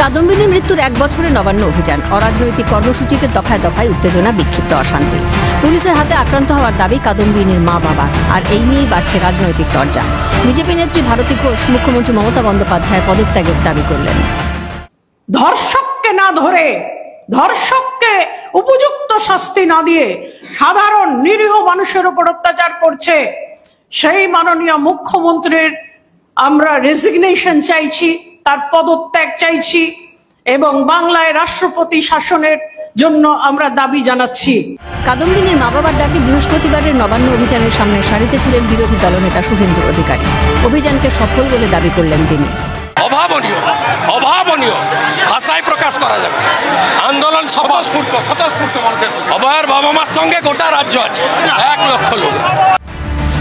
কাদম্বিনীর মৃত্যুর 1 বছরে নবান্ন অভিযান, অরাজনৈতিক কর্মসূচিতে দফায় দফায় উত্তেজনা, বিক্ষিপ্ত অশান্তি। পুলিশের হাতে আক্রান্ত হওয়ার দাবি কাদম্বিনীর মা বাবার, আর এই নিয়েই বাড়ছে রাজনৈতিক তরজা। বিজেপি নেত্রী ভারতী ঘোষ মুখ্যমন্ত্রী মমতা বন্দ্যোপাধ্যায়ের পদত্যাগের দাবি করলেন। ধর্ষককে না ধরে, ধর্ষককে উপযুক্ত শাস্তি না দিয়ে সাধারণ নিরীহ মানুষের উপর অত্যাচার করছে সেই মাননীয় মুখ্যমন্ত্রীর আমরা রেজিগনেশন চাইছি, তার পদত্যাগ চাইছি এবং বাংলায় রাষ্ট্রপতি শাসনের জন্য আমরা দাবি জানাচ্ছি। কাদম্বিনীর মা বাবার ডাকে বৃহস্পতিবারের নবান্ন অভিযানের সামনে সারিতে ছিলেন বিরোধী দলনেতা শুভেন্দু অধিকারী। অভিযানকে সফল বলে দাবি করলেন তিনি। অভাবনীয় অভাবনীয় ভাষায় প্রকাশ করা যাবে। আন্দোলন সফল। অভয়ের বাবা মার সঙ্গে গোটা রাজ্য আছে, 1 লক্ষ লোক।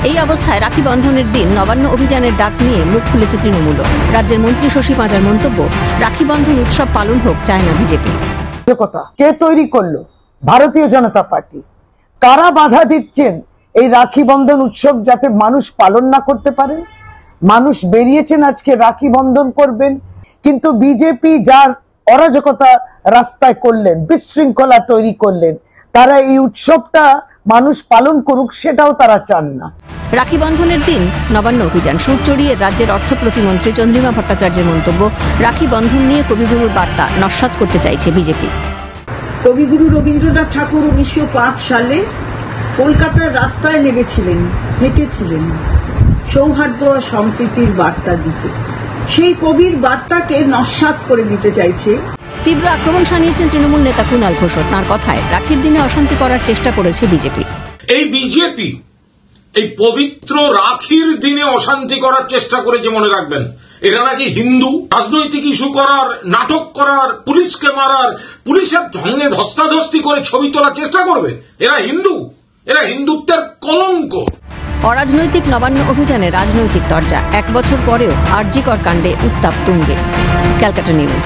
এই অবস্থায় রাখি বন্ধনের দিন নবান্ন অভিযানের ডাক নিয়ে মুখ খুলেছে তৃণমূল। রাজ্যের মন্ত্রী শশী পাঁজার মন্তব্য, রাখি বন্ধন উৎসব পালন হোক চায় না বিজেপি। কে তৈরি করলো? ভারতীয় জনতা পার্টি। কারা বাধা দিচ্ছেন এই রাখি বন্ধন উৎসব যাতে মানুষ পালন না করতে পারেন? মানুষ বেরিয়েছেন আজকে রাখি বন্ধন করবেন, কিন্তু বিজেপি যার অরাজকতা রাস্তায় করলেন, বিশৃঙ্খলা তৈরি করলেন, তারা এই উৎসবটা মানুষ পালন করুক সেটাও তারা চান না। রাখি বন্ধনের দিন নবান্ন অভিযান, সুর চড়িয়ে রাজ্যের অর্থ প্রতিমন্ত্রী চন্দ্রিমা ভট্টাচার্যের মন্তব্য, রাখি বন্ধন নিয়ে কবিগুরুর বার্তা নস্যাৎ করতে চাইছে বিজেপি। কবিগুরু রবীন্দ্রনাথ ঠাকুর 1905 সালে কলকাতার রাস্তায় নেমেছিলেন, হেঁটেছিলেন সৌহার্দ্য ও সম্প্রীতির বার্তা দিতে। সেই কবির বার্তাকে নস্যাৎ করে দিতে চাইছে। তীব্র আক্রমণ শানিয়েছেন তৃণমূল নেতা কুণাল ঘোষ। তাঁর কথায় রাখির দিনে অশান্তি করার চেষ্টা করেছে বিজেপি। এই বিজেপি এই পবিত্র রাখির দিনে অশান্তি করার চেষ্টা করেছে, মনে রাখবেন। এরা নাকি হিন্দু, রাজনৈতিক ইস্যু করার, নাটক করার, পুলিশকে মারার, পুলিশের সঙ্গে ধস্তাধস্তি করে ছবি তোলার চেষ্টা করবে। এরা হিন্দু, এরা হিন্দুত্বের কলঙ্ক। অরাজনৈতিক নবান্ন অভিযানে রাজনৈতিক তরজা, 1 বছর পরেও আরজিকর কাণ্ডে উত্তাপ তুঙ্গে। ক্যালকাটা নিউজ।